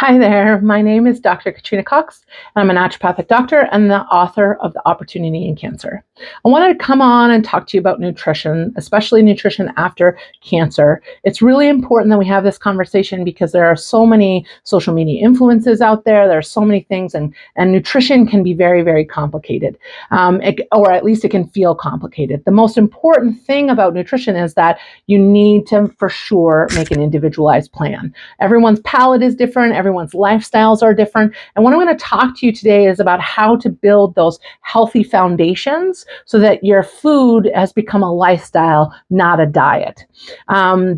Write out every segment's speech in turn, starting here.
Hi there, my name is Dr. Katrina Cox, and I'm a naturopathic doctor and the author of The Opportunity in Cancer. I wanted to come on and talk to you about nutrition, especially nutrition after cancer. It's really important that we have this conversation because there are so many social media influences out there. There are so many things, and nutrition can be very, very complicated, or at least it can feel complicated. The most important thing about nutrition is that you need to, for sure, make an individualized plan. Everyone's palate is different. Everyone's lifestyles are different. And what I'm going to talk to you today is about how to build those healthy foundations so that your food has become a lifestyle, not a diet.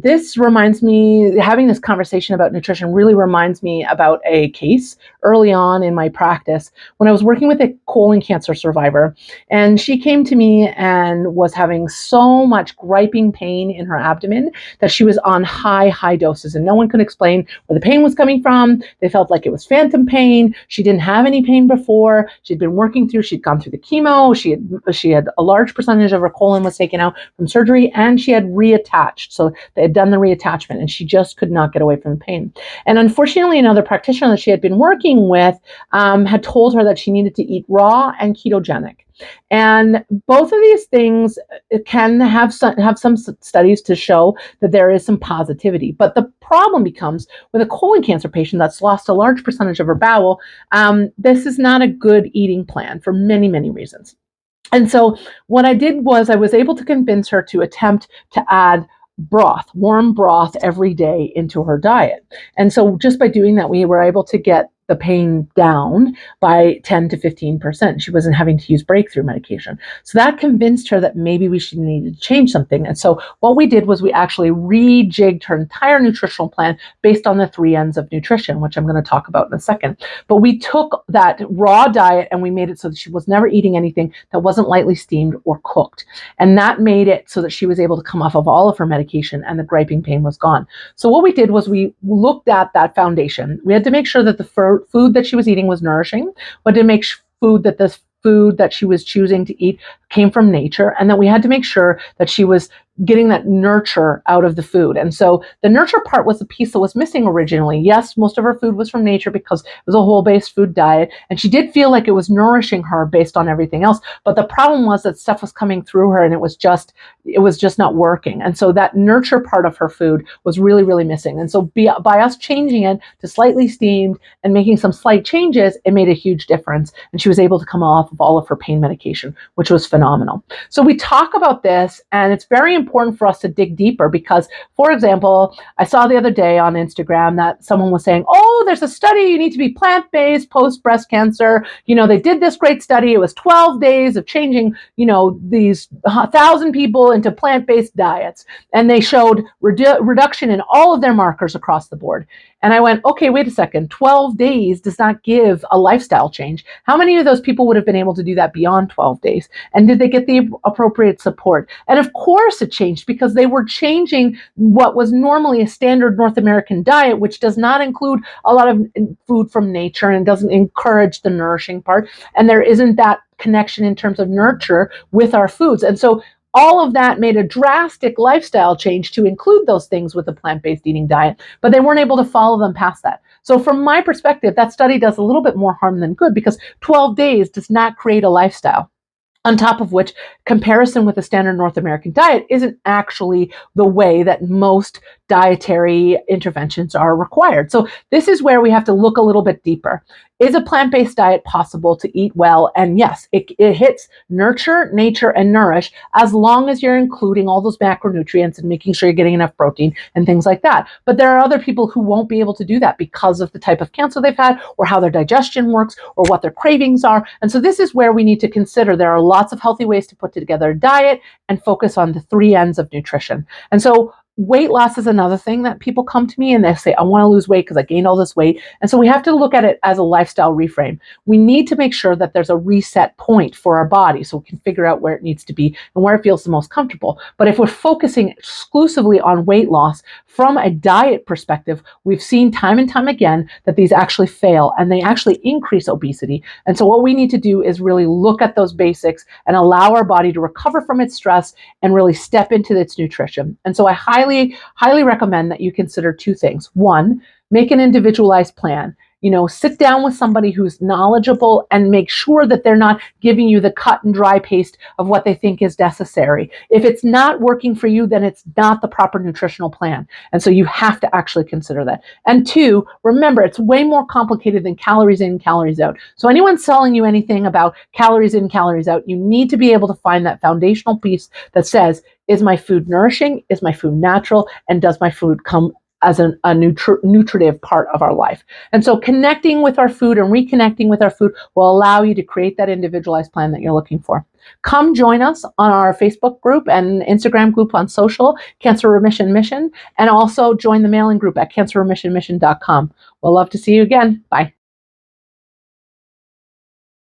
This reminds me, having this conversation about nutrition really reminds me about a case early on in my practice when I was working with a colon cancer survivor. And she came to me and was having so much griping pain in her abdomen that she was on high doses, and no one could explain where the pain was coming from. They felt like it was phantom pain. She didn't have any pain before. She'd been working through, she'd gone through the chemo. She had a large percentage of her colon was taken out from surgery, and she had reattached. So they had done the reattachment, and she just could not get away from the pain. And unfortunately, another practitioner that she had been working with had told her that she needed to eat raw and ketogenic. And both of these things can have some studies to show that there is some positivity. But the problem becomes with a colon cancer patient that's lost a large percentage of her bowel, this is not a good eating plan for many, many reasons. And so what I did was I was able to convince her to attempt to add broth, warm broth every day into her diet. And so just by doing that, we were able to get the pain down by 10 to 15%. She wasn't having to use breakthrough medication. So that convinced her that maybe we should need to change something. And so what we did was we actually rejigged her entire nutritional plan based on the 3 N's of nutrition, which I'm going to talk about in a second. But we took that raw diet and we made it so that she was never eating anything that wasn't lightly steamed or cooked. And that made it so that she was able to come off of all of her medication and the griping pain was gone. So what we did was we looked at that foundation. We had to make sure that the food that she was eating was nourishing, but to make food that the food that she was choosing to eat came from nature, and that we had to make sure that she was getting that nurture out of the food. And so the nurture part was the piece that was missing originally. Yes, most of her food was from nature because it was a whole-based food diet, and she did feel like it was nourishing her based on everything else. But the problem was that stuff was coming through her and it was just not working. And so that nurture part of her food was really, really missing. And so by us changing it to slightly steamed and making some slight changes, it made a huge difference. And she was able to come off of all of her pain medication, which was phenomenal. So we talk about this, and it's very important for us to dig deeper because, for example, I saw the other day on Instagram that someone was saying, oh, there's a study, you need to be plant-based post breast cancer. They did this great study. It was 12 days of changing, these 1,000 people into plant-based diets. And they showed reduction in all of their markers across the board. And I went, okay, wait a second, 12 days does not give a lifestyle change. How many of those people would have been able to do that beyond 12 days? And did they get the appropriate support? And of course it changed because they were changing what was normally a standard North American diet, which does not include a lot of food from nature and doesn't encourage the nourishing part. And there isn't that connection in terms of nurture with our foods. And so all of that made a drastic lifestyle change to include those things with a plant-based eating diet, but they weren't able to follow them past that. So from my perspective, that study does a little bit more harm than good because 12 days does not create a lifestyle. On top of which, comparison with the standard North American diet isn't actually the way that most dietary interventions are required. So this is where we have to look a little bit deeper. Is a plant-based diet possible to eat well? And yes, it hits nurture, nature, and nourish as long as you're including all those macronutrients and making sure you're getting enough protein and things like that. But there are other people who won't be able to do that because of the type of cancer they've had or how their digestion works or what their cravings are. And so this is where we need to consider there are lots of healthy ways to put together a diet and focus on the 3 N's of nutrition. And so weight loss is another thing that people come to me and they say, I want to lose weight because I gained all this weight. And so we have to look at it as a lifestyle reframe. We need to make sure that there's a reset point for our body so we can figure out where it needs to be and where it feels the most comfortable. But if we're focusing exclusively on weight loss from a diet perspective, we've seen time and time again that these actually fail and they actually increase obesity. And so what we need to do is really look at those basics and allow our body to recover from its stress and really step into its nutrition. And so I highly recommend that you consider 2 things. One, Make an individualized plan. Sit down with somebody who's knowledgeable and make sure that they're not giving you the cut and dry paste of what they think is necessary. If it's not working for you, then it's not the proper nutritional plan. And so you have to actually consider that. And two, remember, it's way more complicated than calories in, calories out. So anyone selling you anything about calories in, calories out, you need to be able to find that foundational piece that says, is my food nourishing? Is my food natural? And does my food come as a nutritive part of our life? And so connecting with our food and reconnecting with our food will allow you to create that individualized plan that you're looking for. Come join us on our Facebook group and Instagram group on social, Cancer Remission Mission, and also join the mailing group at cancerremissionmission.com. We'll love to see you again. Bye.